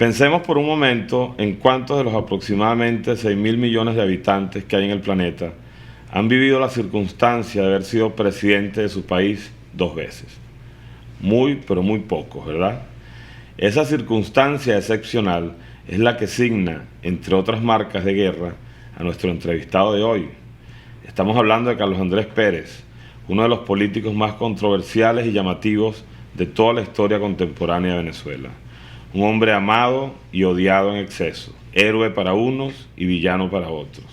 Pensemos por un momento en cuántos de los aproximadamente 6.000 millones de habitantes que hay en el planeta han vivido la circunstancia de haber sido presidente de su país 2 veces. Muy, pero muy pocos, ¿verdad? Esa circunstancia excepcional es la que signa, entre otras marcas de guerra, a nuestro entrevistado de hoy. Estamos hablando de Carlos Andrés Pérez, uno de los políticos más controversiales y llamativos de toda la historia contemporánea de Venezuela. Un hombre amado y odiado en exceso, héroe para unos y villano para otros.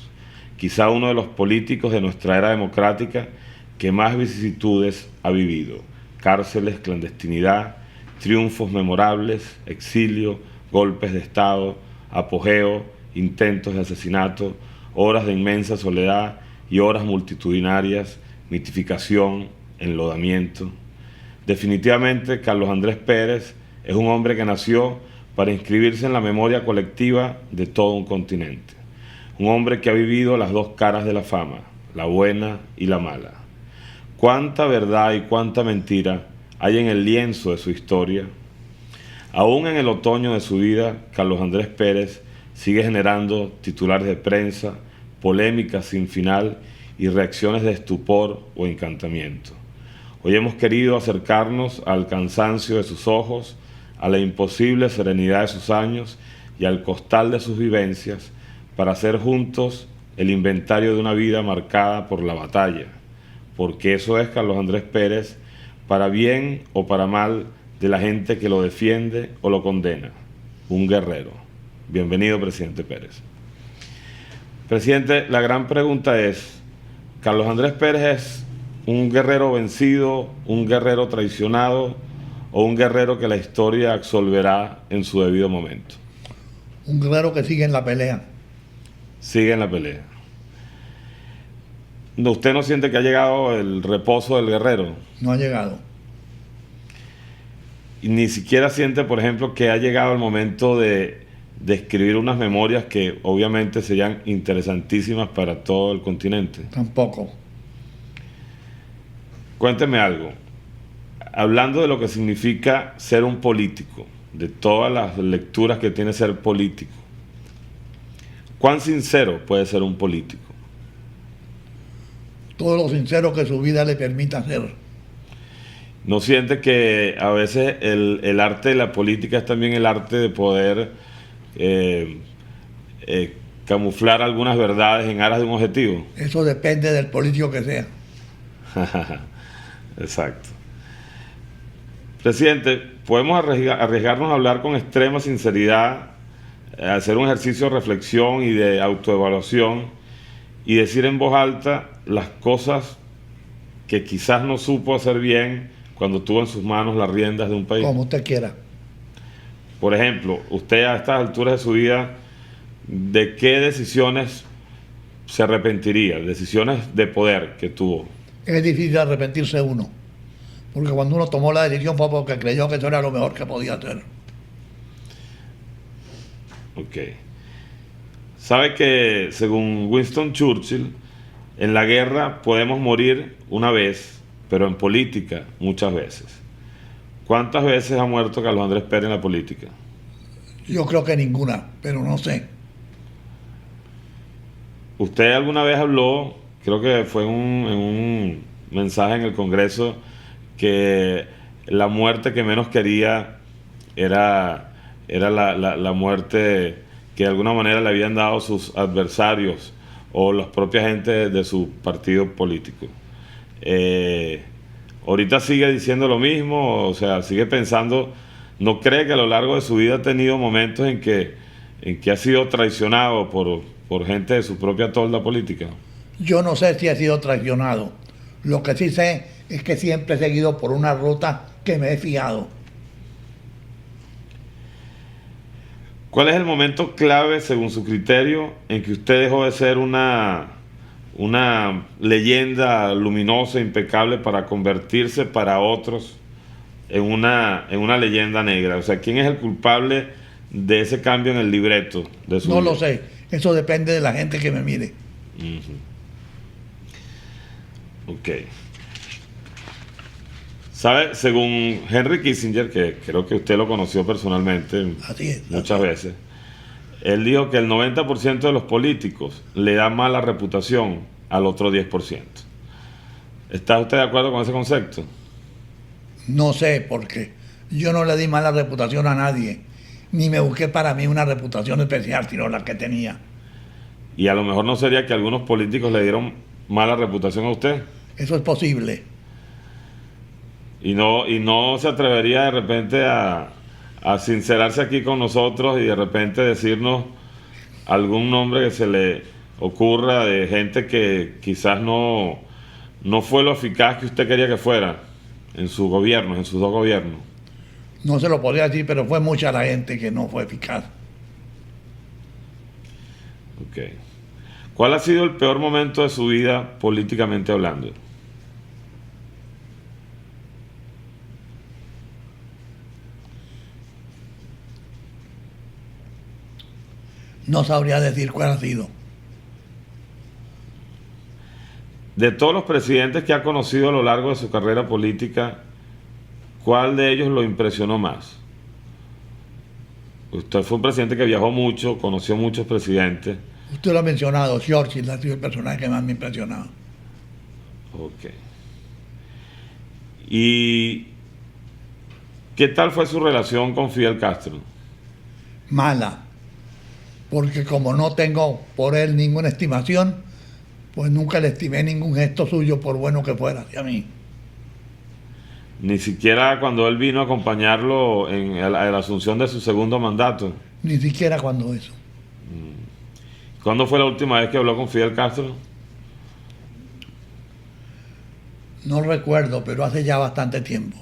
Quizá uno de los políticos de nuestra era democrática que más vicisitudes ha vivido: cárceles, clandestinidad, triunfos memorables, exilio, golpes de Estado, apogeo, intentos de asesinato, horas de inmensa soledad y horas multitudinarias, mitificación, enlodamiento. Definitivamente, Carlos Andrés Pérez es un hombre que nació para inscribirse en la memoria colectiva de todo un continente. Un hombre que ha vivido las dos caras de la fama, la buena y la mala. Cuánta verdad y cuánta mentira hay en el lienzo de su historia. Aún en el otoño de su vida, Carlos Andrés Pérez sigue generando titulares de prensa, polémicas sin final y reacciones de estupor o encantamiento. Hoy hemos querido acercarnos al cansancio de sus ojos, a la imposible serenidad de sus años y al costal de sus vivencias para hacer juntos el inventario de una vida marcada por la batalla, porque eso es Carlos Andrés Pérez, para bien o para mal de la gente que lo defiende o lo condena, un guerrero. Bienvenido, presidente Pérez. Presidente, la gran pregunta es, ¿Carlos Andrés Pérez es un guerrero vencido, un guerrero traicionado o un guerrero que la historia absolverá en su debido momento? Un guerrero que sigue en la pelea. Sigue en la pelea. ¿Usted no siente que ha llegado el reposo del guerrero? No ha llegado. Y ni siquiera siente, por ejemplo, que ha llegado el momento de escribir unas memorias que obviamente serían interesantísimas para todo el continente. Tampoco. Cuénteme algo. Hablando de lo que significa ser un político, de todas las lecturas que tiene ser político, ¿cuán sincero puede ser un político? Todo lo sincero que su vida le permita ser. ¿No siente que a veces el arte de la política es también el arte de poder camuflar algunas verdades en aras de un objetivo? Eso depende del político que sea. Exacto. Presidente, podemos arriesgarnos a hablar con extrema sinceridad, hacer un ejercicio de reflexión y de autoevaluación y decir en voz alta las cosas que quizás no supo hacer bien cuando tuvo en sus manos las riendas de un país. Como usted quiera. Por ejemplo, usted a estas alturas de su vida, ¿de qué decisiones se arrepentiría? Decisiones de poder que tuvo. Es difícil arrepentirse uno, porque cuando uno tomó la decisión fue porque creyó que eso era lo mejor que podía hacer. Ok. Sabe que, según Winston Churchill, en la guerra podemos morir una vez, pero en política muchas veces. ¿Cuántas veces ha muerto Carlos Andrés Pérez en la política? Yo creo que ninguna, pero no sé. Usted alguna vez habló, creo que fue en un mensaje en el Congreso, que la muerte que menos quería era la muerte que de alguna manera le habían dado sus adversarios o la propia gente de su partido político. Ahorita sigue diciendo lo mismo, o sea, sigue pensando, ¿no cree que a lo largo de su vida ha tenido momentos en que ha sido traicionado por gente de su propia tolda política? Yo no sé si he sido traicionado. Lo que sí sé es que siempre he seguido por una ruta que me he fiado. ¿Cuál es el momento clave, según su criterio, en que usted dejó de ser una leyenda luminosa, impecable, para convertirse para otros en una leyenda negra? O sea, ¿quién es el culpable de ese cambio en el libreto de su vida? No lo sé. Eso depende de la gente que me mire. Ok. ¿Sabe? Según Henry Kissinger, que creo que usted lo conoció personalmente Así es. muchas veces, él dijo que el 90% de los políticos le da mala reputación al otro 10%. ¿Está usted de acuerdo con ese concepto? No sé, porque yo no le di mala reputación a nadie, ni me busqué para mí una reputación especial, sino la que tenía. Y a lo mejor no sería que algunos políticos le dieron mala reputación a usted. Eso es posible. Y no se atrevería de repente a sincerarse aquí con nosotros y de repente decirnos algún nombre que se le ocurra de gente que quizás no fue lo eficaz que usted quería que fuera en su gobierno, en sus dos gobiernos. No se lo podría decir, pero fue mucha la gente que no fue eficaz. Ok. ¿Cuál ha sido el peor momento de su vida políticamente hablando? No sabría decir cuál ha sido. De todos los presidentes que ha conocido a lo largo de su carrera política, ¿cuál de ellos lo impresionó más? Usted fue un presidente que viajó mucho, conoció muchos presidentes. Usted lo ha mencionado, Churchill ha sido el personaje que más me ha impresionado. Ok. ¿Y qué tal fue su relación con Fidel Castro? Mala, porque como no tengo por él ninguna estimación, pues nunca le estimé ningún gesto suyo, por bueno que fuera hacia mí. Ni siquiera cuando él vino a acompañarlo en la asunción de su segundo mandato. Ni siquiera cuando eso. ¿Cuándo fue la última vez que habló con Fidel Castro? No recuerdo, pero hace ya bastante tiempo.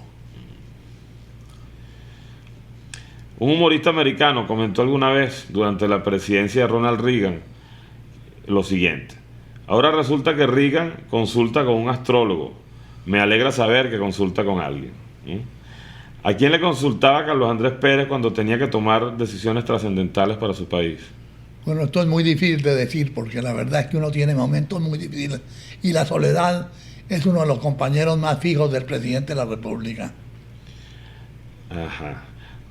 Un humorista americano comentó alguna vez durante la presidencia de Ronald Reagan lo siguiente: ahora resulta que Reagan consulta con un astrólogo. Me alegra saber que consulta con alguien. ¿A quién le consultaba Carlos Andrés Pérez cuando tenía que tomar decisiones trascendentales para su país? Bueno, esto es muy difícil de decir, porque la verdad es que uno tiene momentos muy difíciles. Y la soledad es uno de los compañeros más fijos del presidente de la República. Ajá.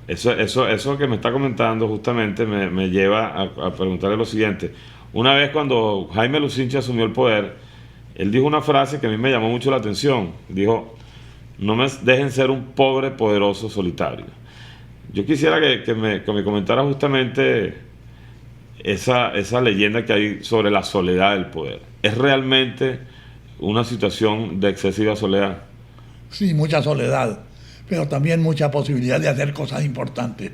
Eso que me está comentando justamente me lleva a preguntarle lo siguiente. Una vez cuando Jaime Lucinchi asumió el poder, él dijo una frase que a mí me llamó mucho la atención. Dijo: no me dejen ser un pobre, poderoso, solitario. Yo quisiera que me comentara justamente esa leyenda que hay sobre la soledad del poder. ¿Es realmente una situación de excesiva soledad? Sí, mucha soledad, pero también mucha posibilidad de hacer cosas importantes.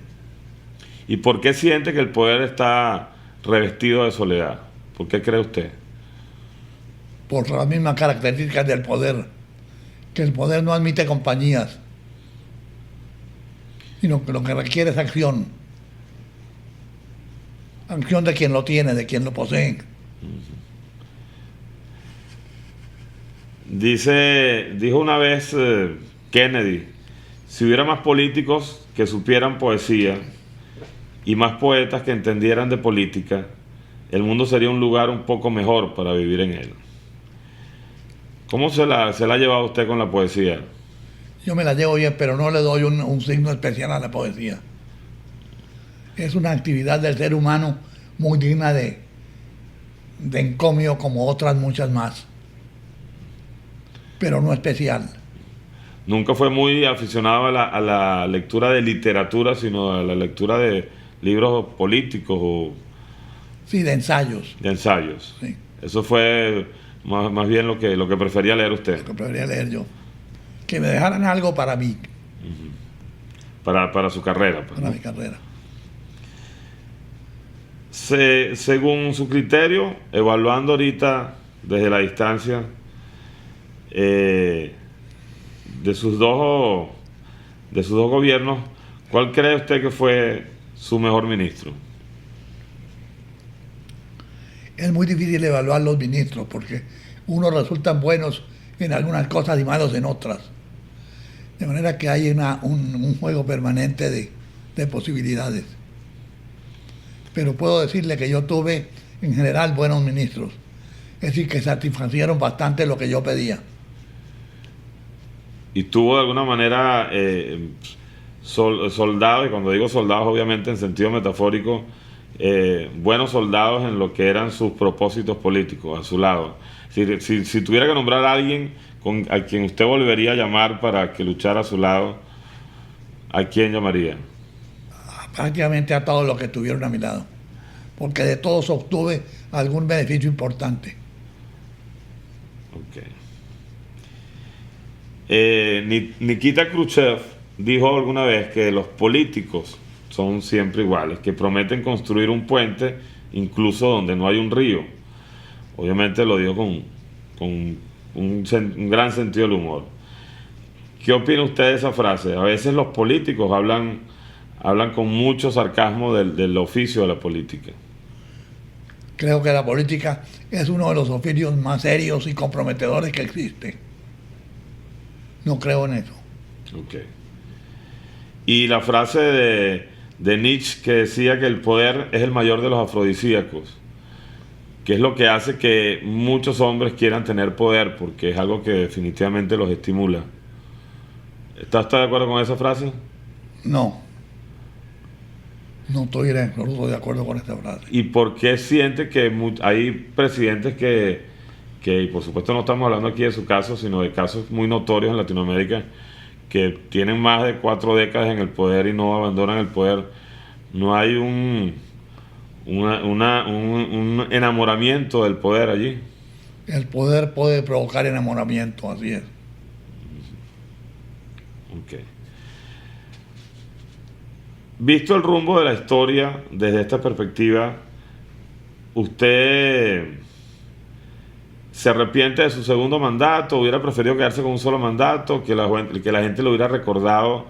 ¿Y por qué siente que el poder está revestido de soledad? ¿Por qué cree usted? Por las mismas características del poder, que el poder no admite compañías, sino que lo que requiere es acción. Acción de quien lo tiene, de quien lo posee. Dijo una vez Kennedy: si hubiera más políticos que supieran poesía y más poetas que entendieran de política, el mundo sería un lugar un poco mejor para vivir en él. ¿Cómo se la ha llevado usted con la poesía? Yo me la llevo bien, pero no le doy un signo especial a la poesía. Es una actividad del ser humano muy digna de encomio, como otras muchas más, pero no especial. Nunca fue muy aficionado a la lectura de literatura, sino a la lectura de libros políticos o... Sí, de ensayos. De ensayos. Sí. Eso fue más bien lo que prefería leer usted. Lo que prefería leer yo. Que me dejaran algo para mí. Para su carrera. Pues, para ¿no? mi carrera. Según su criterio, evaluando ahorita desde la distancia, de sus dos gobiernos, ¿cuál cree usted que fue su mejor ministro? Es muy difícil evaluar los ministros porque unos resultan buenos en algunas cosas y malos en otras. De manera que hay un juego permanente de posibilidades. Pero puedo decirle que yo tuve en general buenos ministros. Es decir, que satisfacieron bastante lo que yo pedía. y tuvo de alguna manera soldados, y cuando digo soldados obviamente en sentido metafórico, buenos soldados en lo que eran sus propósitos políticos a su lado. Si tuviera que nombrar a alguien a quien usted volvería a llamar para que luchara a su lado, ¿a quién llamaría? Prácticamente a todos los que estuvieron a mi lado, porque de todos obtuve algún beneficio importante. Okay. Nikita Khrushchev dijo alguna vez que los políticos son siempre iguales, que prometen construir un puente incluso donde no hay un río. Obviamente lo dijo con un gran sentido del humor. ¿Qué opina usted de esa frase? A veces los políticos hablan con mucho sarcasmo del oficio de la política. Creo que la política es uno de los oficios más serios y comprometedores que existe. No creo en eso. Okay. Y la frase de Nietzsche que decía que el poder es el mayor de los afrodisíacos, que es lo que hace que muchos hombres quieran tener poder, porque es algo que definitivamente los estimula. ¿Está usted de acuerdo con esa frase? No. No estoy en absoluto de acuerdo con esta frase. ¿Y por qué siente que hay presidentes que, y por supuesto no estamos hablando aquí de su caso, sino de casos muy notorios en Latinoamérica, que tienen más de 4 décadas en el poder y no abandonan el poder? No hay un enamoramiento del poder allí. El poder puede provocar enamoramiento, así es. Okay. Visto el rumbo de la historia desde esta perspectiva, ¿usted se arrepiente de su segundo mandato? ¿Hubiera preferido quedarse con un solo mandato? ¿Que la gente lo hubiera recordado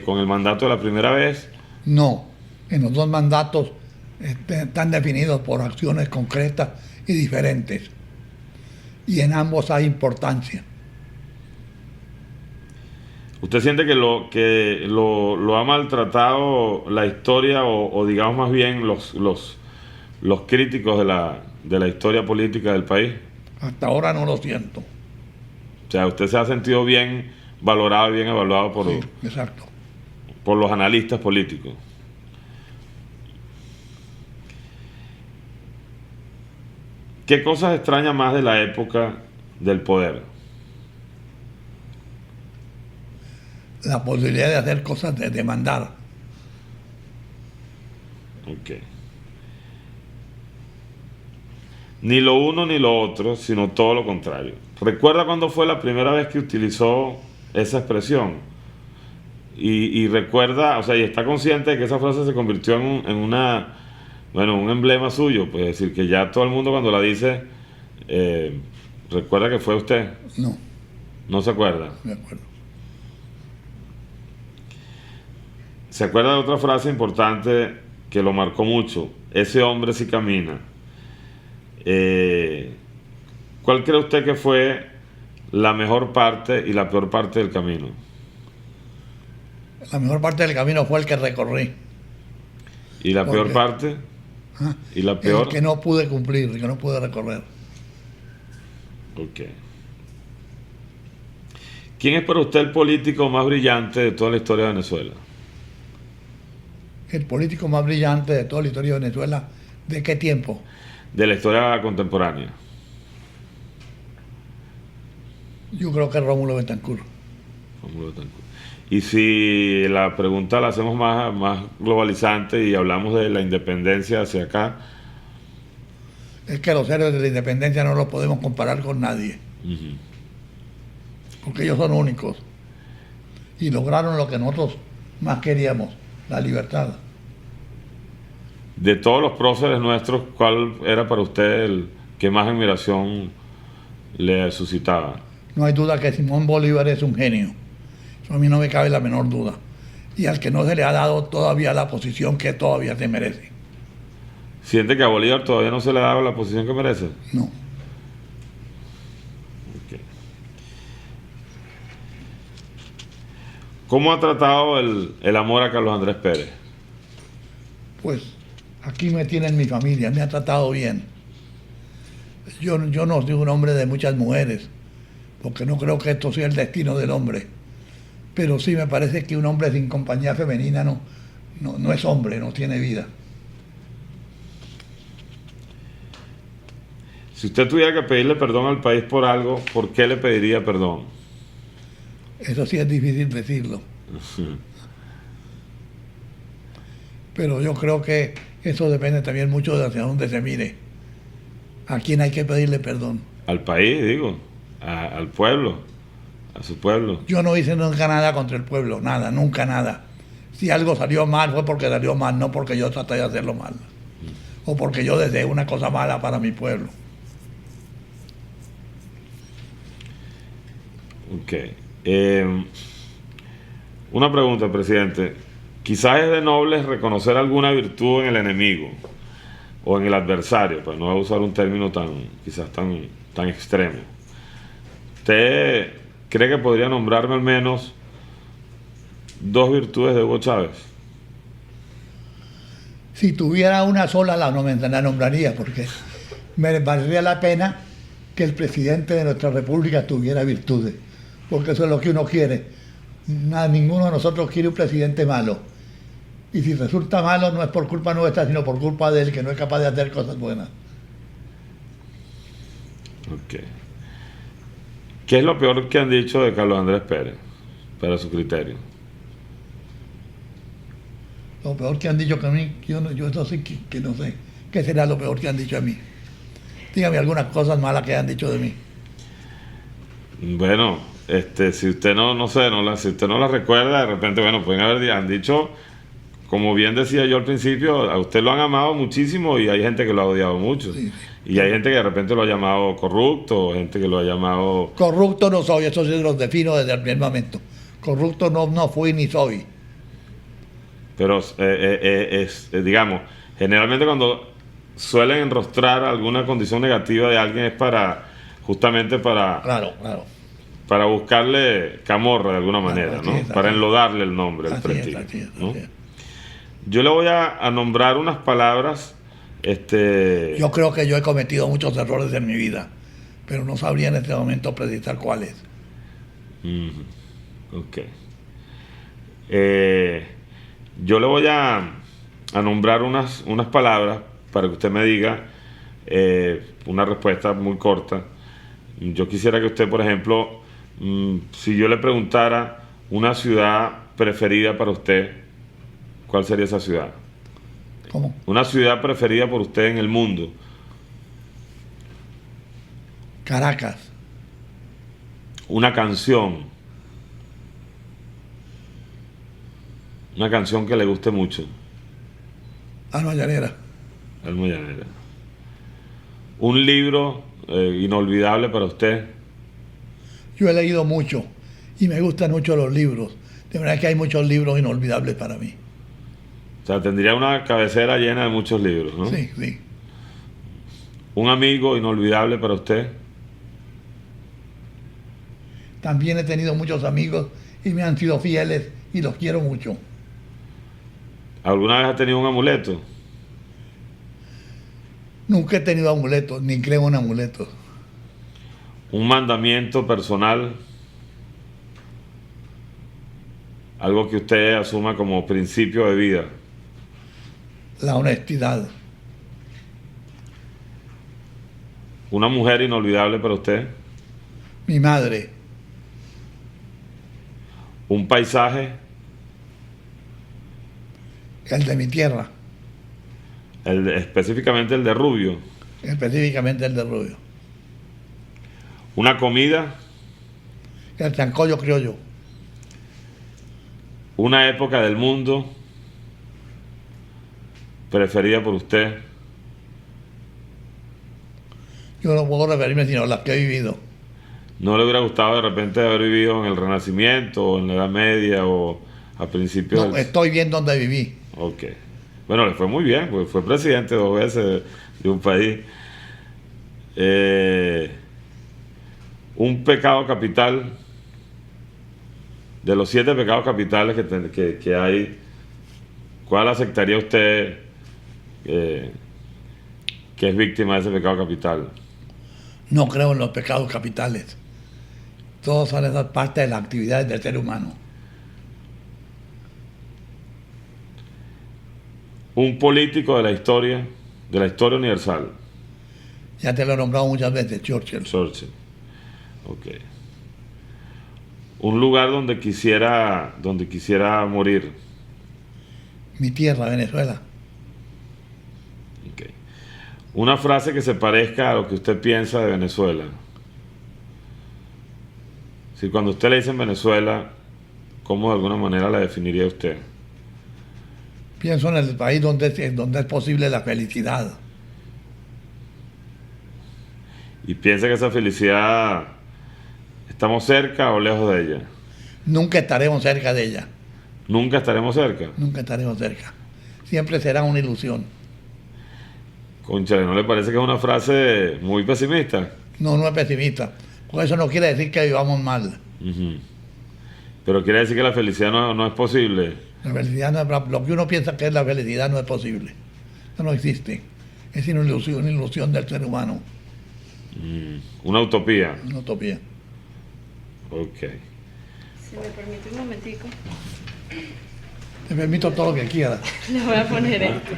con el mandato de la primera vez? No, en los dos mandatos están definidos por acciones concretas y diferentes. Y en ambos hay importancia. ¿Usted siente que lo ha maltratado la historia o digamos más bien los críticos de la historia política del país? Hasta ahora no lo siento. O sea, usted se ha sentido bien valorado y bien evaluado Sí, exacto. por los analistas políticos. ¿Qué cosas extraña más de la época del poder? La posibilidad de hacer cosas, de demandar. Ok. Ni lo uno ni lo otro, sino todo lo contrario. ¿Recuerda cuándo fue la primera vez que utilizó esa expresión? Y recuerda, o sea, y está consciente de que esa frase se convirtió en un emblema suyo, pues decir que ya todo el mundo cuando la dice, recuerda que fue usted. No. ¿No se acuerda? De acuerdo. ¿Se acuerda de otra frase importante que lo marcó mucho? Ese hombre sí camina. ¿Cuál cree usted que fue la mejor parte y la peor parte del camino? La mejor parte del camino fue el que recorrí. ¿Y la peor parte? ¿Y la peor? El que no pude cumplir, el que no pude recorrer. Ok. ¿Quién es para usted el político más brillante de toda la historia de Venezuela? El político más brillante de toda la historia de Venezuela, ¿de qué tiempo? De la historia contemporánea. Yo creo que es Rómulo Betancourt. Rómulo Betancourt. Y si la pregunta la hacemos más globalizante y hablamos de la independencia hacia acá. Es que los héroes de la independencia no los podemos comparar con nadie. Uh-huh. Porque ellos son únicos. Y lograron lo que nosotros más queríamos, la libertad. De todos los próceres nuestros, ¿cuál era para usted el que más admiración le suscitaba? No hay duda que Simón Bolívar es un genio. Eso a mí no me cabe la menor duda. Y al que no se le ha dado todavía la posición que todavía se merece. ¿Siente que a Bolívar todavía no se le ha dado la posición que merece? No. Okay. ¿Cómo ha tratado el amor a Carlos Andrés Pérez? Pues aquí me tiene mi familia, me ha tratado bien. Yo no soy un hombre de muchas mujeres, porque no creo que esto sea el destino del hombre. Pero sí me parece que un hombre sin compañía femenina no es hombre, no tiene vida. Si usted tuviera que pedirle perdón al país por algo, ¿por qué le pediría perdón? Eso sí es difícil decirlo. Pero yo creo que eso depende también mucho de hacia dónde se mire. ¿A quién hay que pedirle perdón? Al país, digo, al pueblo, a su pueblo. Yo no hice nunca nada contra el pueblo, nada, nunca nada. Si algo salió mal fue porque salió mal, no porque yo traté de hacerlo mal. O porque yo deseé una cosa mala para mi pueblo. Ok. Una pregunta, presidente. Quizás es de nobles reconocer alguna virtud en el enemigo o en el adversario, pues no voy a usar un término quizás tan extremo. ¿Usted cree que podría nombrarme al menos 2 virtudes de Hugo Chávez? Si tuviera una sola la nombraría, porque me valdría la pena que el presidente de nuestra república tuviera virtudes, porque eso es lo que uno quiere. Ninguno de nosotros quiere un presidente malo. Y si resulta malo no es por culpa nuestra, sino por culpa de él, que no es capaz de hacer cosas buenas. Ok. ¿Qué es lo peor que han dicho de Carlos Andrés Pérez, para su criterio? Lo peor que han dicho que a mí, yo eso sí que no sé. ¿Qué será lo peor que han dicho a mí? Dígame algunas cosas malas que han dicho de mí. Bueno, si usted si usted no la recuerda, de repente, bueno, han dicho, como bien decía yo al principio, a usted lo han amado muchísimo y hay gente que lo ha odiado mucho. Sí. Y hay gente que de repente lo ha llamado corrupto, gente que lo ha llamado... Corrupto no soy, eso sí los defino desde el primer momento. Corrupto no fui ni soy. Pero digamos, generalmente cuando suelen enrostrar alguna condición negativa de alguien es justamente para Claro. para buscarle camorra de alguna manera, Claro, ¿no? es, Para enlodarle el nombre, el prestigio, ¿no? Yo le voy a nombrar unas palabras. Yo creo que yo he cometido muchos errores en mi vida, pero no sabría en este momento precisar cuáles. Ok. Yo le voy a nombrar unas palabras para que usted me diga una respuesta muy corta. Yo quisiera que usted, por ejemplo, si yo le preguntara una ciudad preferida para usted, ¿cuál sería esa ciudad? ¿Cómo? Una ciudad preferida por usted en el mundo. Caracas. Una canción. Una canción que le guste mucho. Alma Llanera. Alma Llanera. Un libro inolvidable para usted. Yo he leído mucho y me gustan mucho los libros. De verdad que hay muchos libros inolvidables para mí. O sea, tendría una cabecera llena de muchos libros, ¿no? Sí. Un amigo inolvidable para usted. También he tenido muchos amigos y me han sido fieles y los quiero mucho. ¿Alguna vez ha tenido un amuleto? Nunca he tenido amuletos, ni creo en amuletos. Un mandamiento personal. Algo que usted asuma como principio de vida. La honestidad. Una mujer inolvidable para usted. Mi madre. Un paisaje. El de mi tierra. Específicamente el de Rubio. Específicamente el de Rubio. Una comida. El sancocho criollo. Una época del mundo preferida por usted. Yo no puedo referirme sino a las que he vivido. ¿No le hubiera gustado de repente haber vivido en el Renacimiento o en la Edad Media o a principios No, estoy bien donde viví. Ok. Bueno, le fue muy bien, pues fue presidente 2 veces de un país. Un pecado capital. De los 7 pecados capitales que hay, ¿cuál aceptaría usted que es víctima de ese pecado capital? No creo en los pecados capitales. Todos son esas partes de las actividades del ser humano. Un político de la historia universal. Ya te lo he nombrado muchas veces, Churchill. Churchill. Ok. Un lugar donde quisiera morir. Mi tierra, Venezuela. Ok. Una frase que se parezca a lo que usted piensa de Venezuela. Si cuando usted le dice en Venezuela, ¿cómo de alguna manera la definiría usted? Pienso en el país donde es posible la felicidad. ¿Y piensa que esa felicidad estamos cerca o lejos de ella? Nunca estaremos cerca de ella. ¿Nunca estaremos cerca? Nunca estaremos cerca. Siempre será una ilusión. Cónchale, ¿no le parece que es una frase muy pesimista? No, no es pesimista. Porque eso no quiere decir que vivamos mal. Uh-huh. Pero quiere decir que la felicidad no es posible. La felicidad no es, lo que uno piensa que es la felicidad no es posible. Eso no existe. Es una ilusión del ser humano. Una utopía. Una utopía. Ok. Si me permite un momentico, Te permito todo lo que quieras. les voy a poner esto.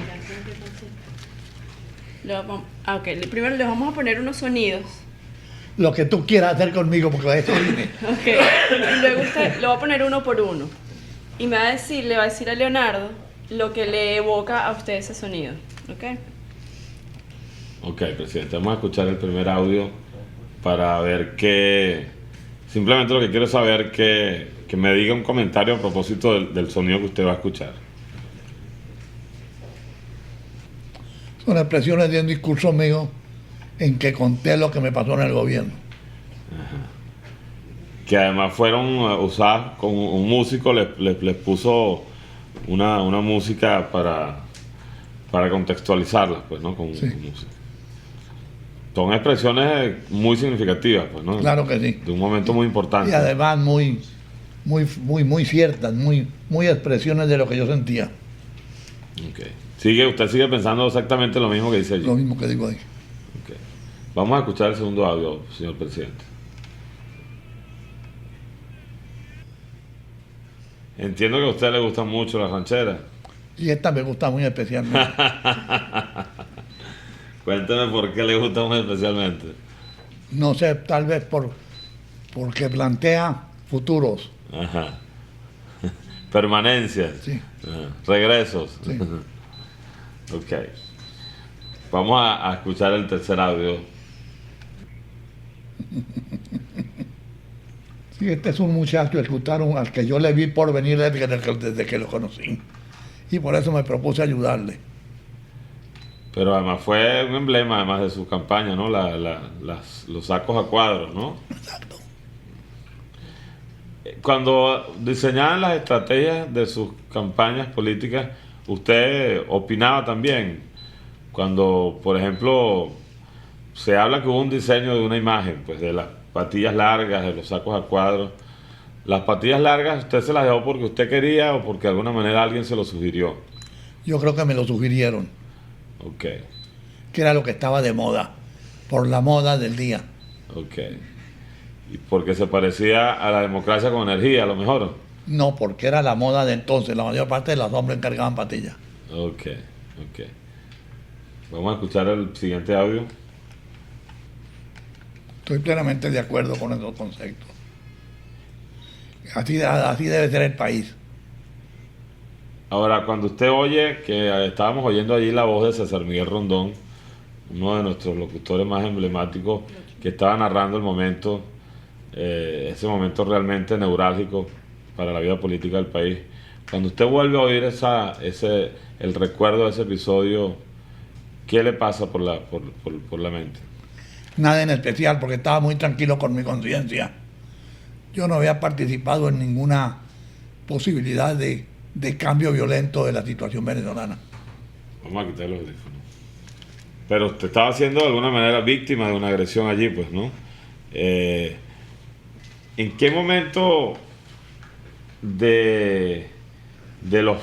Ok, primero les vamos a poner unos sonidos. Lo que tú quieras hacer conmigo, porque de eso vine. Ok, y luego usted lo va a poner uno por uno. Y le va a decir a Leonardo lo que le evoca a usted ese sonido. ¿Ok? Ok, presidente, vamos a escuchar el primer audio para ver qué... Simplemente lo que quiero saber que me diga un comentario a propósito del sonido que usted va a escuchar. Son expresiones de un discurso mío en que conté lo que me pasó en el gobierno. Que además fueron usadas con un músico, les puso una música para contextualizarlas, pues, ¿no? Con Sí. música. Son expresiones muy significativas, pues, ¿no? Claro que sí. De un momento muy importante. Y además muy ciertas, muy expresiones de lo que yo sentía. Okay. Usted sigue pensando exactamente lo mismo que dice allí. Lo mismo que digo ahí. Okay. Vamos a escuchar el segundo audio, señor presidente. Entiendo que a usted le gustan mucho las rancheras. Y esta me gusta muy especialmente. Cuénteme por qué le gusta muy especialmente. No sé, tal vez porque plantea futuros. Ajá. Permanencias. Sí. Ajá. Regresos. Sí. Ok. Vamos a escuchar el tercer audio. Sí, este es un muchacho, escucharon al que yo le vi por venir desde que lo conocí. Y por eso me propuse ayudarle. Pero además fue un emblema además de su campaña, ¿no? Los sacos a cuadros, ¿no? Exacto. Cuando diseñaban las estrategias de sus campañas políticas, ¿usted opinaba también? Cuando, por ejemplo, se habla que hubo un diseño de una imagen, pues de las patillas largas, de los sacos a cuadros. ¿Las patillas largas usted se las dejó porque usted quería o porque de alguna manera alguien se lo sugirió? Yo creo que me lo sugirieron, Ok, que era lo que estaba de moda, por la moda del día. ok. Y porque se parecía a la democracia con energía, a lo mejor. No, porque era la moda de entonces. La mayor parte de los hombres cargaban patillas. Ok, ok. Vamos a escuchar el siguiente audio. Estoy plenamente de acuerdo con esos conceptos. Así debe ser el país. Ahora, cuando usted oye, que estábamos oyendo allí la voz de César Miguel Rondón, uno de nuestros locutores más emblemáticos, que estaba narrando el momento, ese momento realmente neurálgico para la vida política del país. Cuando usted vuelve a oír el recuerdo de ese episodio, ¿qué le pasa por la mente? Nada en especial, porque estaba muy tranquilo con mi conciencia. Yo no había participado en ninguna posibilidad de cambio violento de la situación venezolana. Vamos a quitar los audífonos. Pero usted estaba siendo de alguna manera víctima de una agresión allí, pues, ¿no? ¿En qué momento de los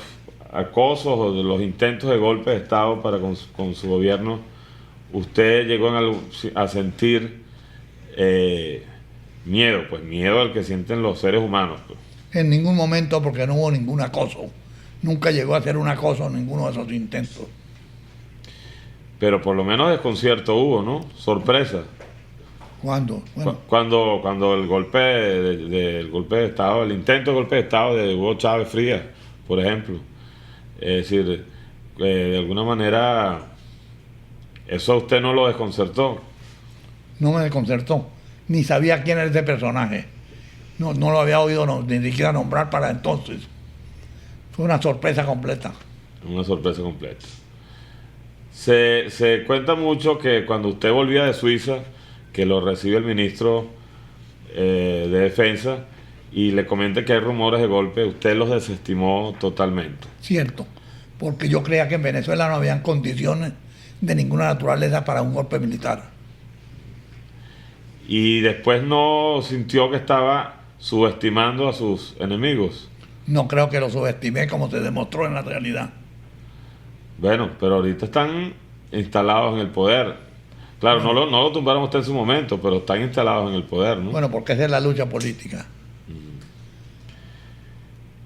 acosos o de los intentos de golpe de Estado con su gobierno, usted llegó a sentir Miedo, pues miedo al que sienten los seres humanos, pues. En ningún momento, porque no hubo ningún acoso. Nunca llegó a ser un acoso en ninguno de esos intentos. Pero por lo menos desconcierto hubo, ¿no? Sorpresa. ¿Cuándo? Bueno, Cuando el golpe del golpe de Estado, el intento de golpe de Estado de Hugo Chávez Frías, por ejemplo. Es decir, de alguna manera, eso a usted no lo desconcertó. no me desconcertó. Ni sabía quién era ese personaje. No lo había oído ni siquiera nombrar para entonces. Fue una sorpresa completa. Una sorpresa completa. Se cuenta mucho que cuando usted volvía de Suiza, que lo recibe el ministro de Defensa y le comenta que hay rumores de golpe, usted los desestimó totalmente. Cierto, porque yo creía que en Venezuela no habían condiciones de ninguna naturaleza para un golpe militar. Y después no sintió que estaba subestimando a sus enemigos. No creo que lo subestimé como se demostró en la realidad. Bueno, pero ahorita están instalados en el poder. Claro, no lo tumbaron usted en su momento, pero están instalados en el poder, ¿no? Bueno, porque esa es la lucha política.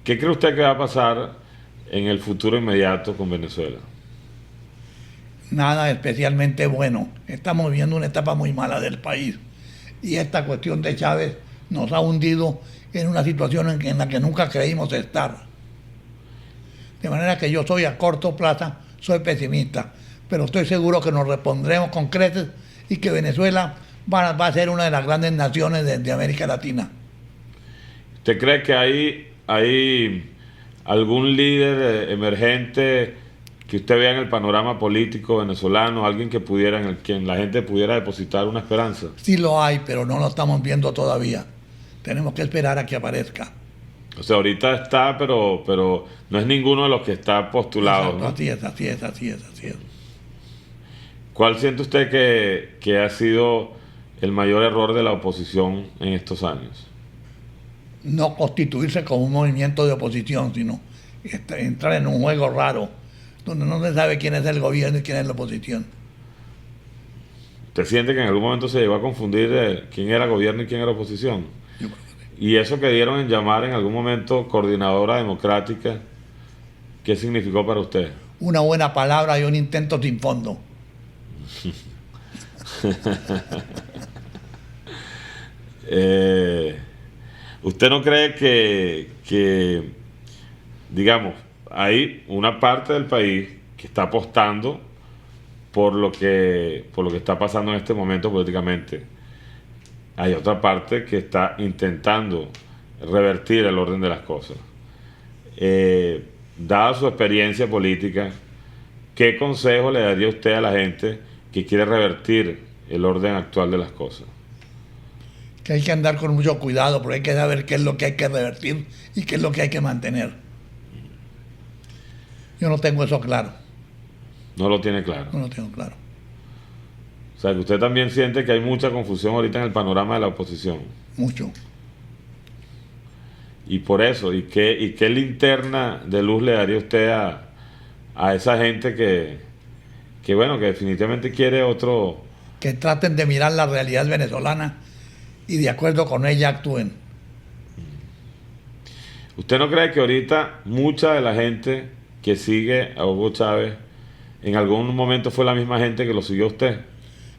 ¿Qué cree usted que va a pasar en el futuro inmediato con Venezuela? Nada especialmente bueno. Estamos viviendo una etapa muy mala del país. Y esta cuestión de Chávez nos ha hundido en una situación en la que nunca creímos estar. De manera que yo soy a corto plazo, soy pesimista, pero estoy seguro que nos repondremos con creces y que Venezuela va a ser una de las grandes naciones de América Latina. ¿Usted cree que hay algún líder emergente que usted vea en el panorama político venezolano, alguien que pudiera, en quien la gente pudiera depositar una esperanza? Sí lo hay, pero no lo estamos viendo todavía. Tenemos que esperar a que aparezca. O sea, ahorita está, pero no es ninguno de los que está postulado, Exacto, ¿no? así es. ¿Cuál siente usted que ha sido el mayor error de la oposición en estos años? No constituirse como un movimiento de oposición, sino entrar en un juego raro, donde no se sabe quién es el gobierno y quién es la oposición. ¿Usted siente que en algún momento se llegó a confundir quién era gobierno y quién era oposición? Yo creo que sí. Y eso que dieron en llamar en algún momento coordinadora democrática, ¿qué significó para usted? Una buena palabra y un intento sin fondo. ¿Usted no cree que, digamos, hay una parte del país que está apostando por lo que está pasando en este momento políticamente? Hay otra parte que está intentando revertir el orden de las cosas. Dada su experiencia política, ¿qué consejo le daría usted a la gente que quiere revertir el orden actual de las cosas? Que hay que andar con mucho cuidado, porque hay que saber qué es lo que hay que revertir y qué es lo que hay que mantener. Yo no tengo eso claro. No lo tiene claro. No lo tengo claro. O sea, que usted también siente que hay mucha confusión ahorita en el panorama de la oposición. Mucho. Y por eso, ¿y qué linterna de luz le daría usted a esa gente que bueno, que definitivamente quiere otro? Que traten de mirar la realidad venezolana y de acuerdo con ella actúen. ¿Usted no cree que ahorita mucha de la gente que sigue a Hugo Chávez en algún momento fue la misma gente que lo siguió a usted?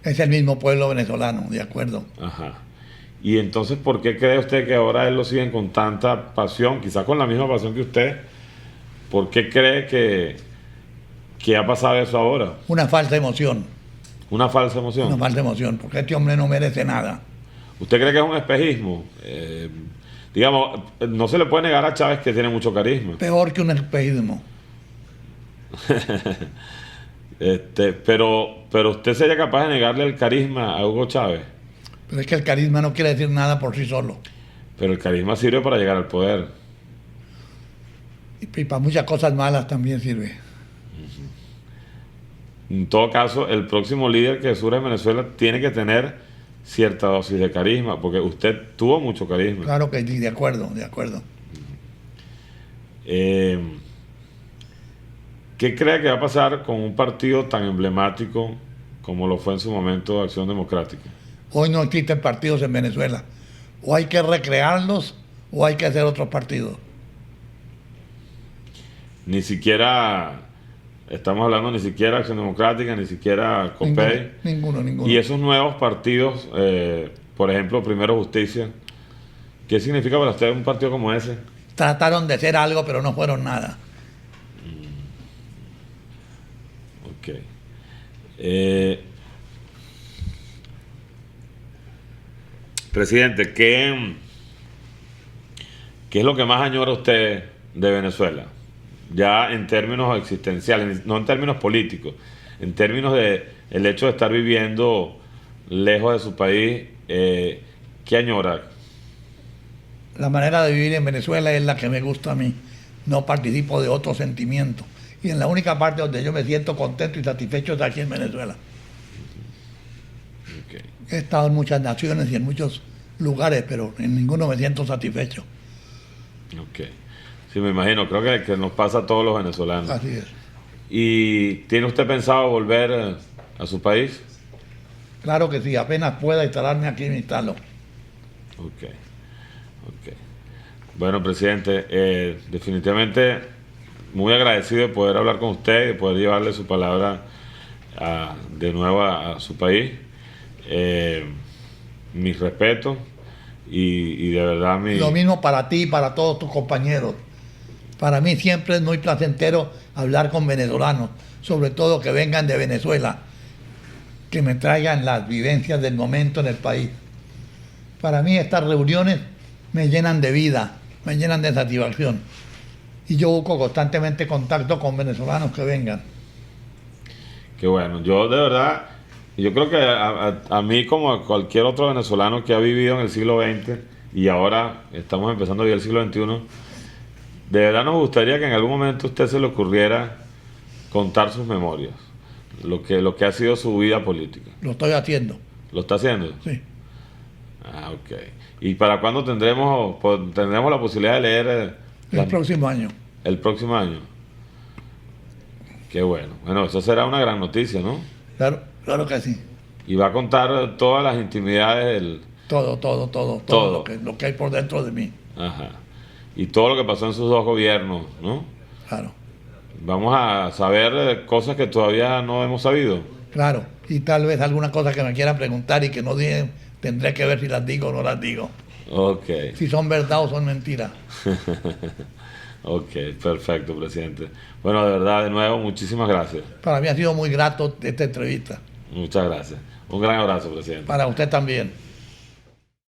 Es el mismo pueblo venezolano, de acuerdo. Ajá. Y entonces, ¿por qué cree usted que ahora él lo siguen con tanta pasión, quizás con la misma pasión que usted? ¿Por qué cree que ha pasado eso ahora? Una falsa emoción. ¿Una falsa emoción? Una falsa emoción, porque este hombre no merece nada. ¿Usted cree que es un espejismo? Digamos, no se le puede negar a Chávez que tiene mucho carisma. Peor que un espejismo. Pero usted sería capaz de negarle el carisma a Hugo Chávez. Pero es que el carisma no quiere decir nada por sí solo. Pero el carisma sirve para llegar al poder. Y para muchas cosas malas también sirve. En todo caso, el próximo líder que surja en Venezuela tiene que tener cierta dosis de carisma, porque usted tuvo mucho carisma. Claro que sí, de acuerdo, de acuerdo. ¿Qué cree que va a pasar con un partido tan emblemático como lo fue en su momento Acción Democrática? Hoy no existen partidos en Venezuela, o hay que recrearlos o hay que hacer otros partidos. Ni siquiera, estamos hablando ni siquiera Acción Democrática, ni siquiera COPEI. Ninguno. Y esos nuevos partidos, por ejemplo, Primero Justicia, ¿qué significa para usted un partido como ese? Trataron de ser algo, pero no fueron nada. Ok. Presidente, ¿qué es lo que más añora usted de Venezuela? Ya en términos existenciales, no en términos políticos, en términos de el hecho de estar viviendo lejos de su país, ¿qué añora? La manera de vivir en Venezuela es la que me gusta a mí. No participo de otros sentimientos. Y en la única parte donde yo me siento contento y satisfecho es aquí en Venezuela. Okay. He estado en muchas naciones y en muchos lugares, pero en ninguno me siento satisfecho. Ok. Sí, me imagino, creo que nos pasa a todos los venezolanos. Así es. ¿Y tiene usted pensado volver a su país? Claro que sí, apenas pueda instalarme aquí me instalo. Ok. Bueno, presidente, definitivamente muy agradecido de poder hablar con usted y de poder llevarle su palabra de nuevo a su país. Mis respetos y de verdad Lo mismo para ti y para todos tus compañeros. Para mí siempre es muy placentero hablar con venezolanos, sobre todo que vengan de Venezuela, que me traigan las vivencias del momento en el país. Para mí estas reuniones me llenan de vida, me llenan de satisfacción. Y yo busco constantemente contacto con venezolanos que vengan. Qué bueno, yo de verdad, yo creo que a mí como a cualquier otro venezolano que ha vivido en el siglo XX y ahora estamos empezando a vivir el siglo XXI, de verdad nos gustaría que en algún momento a usted se le ocurriera contar sus memorias, lo que ha sido su vida política. Lo estoy haciendo. ¿Lo está haciendo? Sí. Ah, ok. ¿Y para cuándo tendremos la posibilidad de leer El próximo año. el próximo año? Qué bueno. Bueno, eso será una gran noticia, ¿no? Claro que sí. Y va a contar todas las intimidades del... Todo lo que hay por dentro de mí. Ajá. Y todo lo que pasó en sus dos gobiernos, ¿no? Claro. Vamos a saber cosas que todavía no hemos sabido. Claro. Y tal vez alguna cosa que me quieran preguntar y que no digan, tendré que ver si las digo o no las digo. Ok. Si son verdad o son mentiras. Ok, perfecto, presidente. Bueno, de verdad, de nuevo, muchísimas gracias. Para mí ha sido muy grato esta entrevista. Muchas gracias. Un gran abrazo, presidente. Para usted también.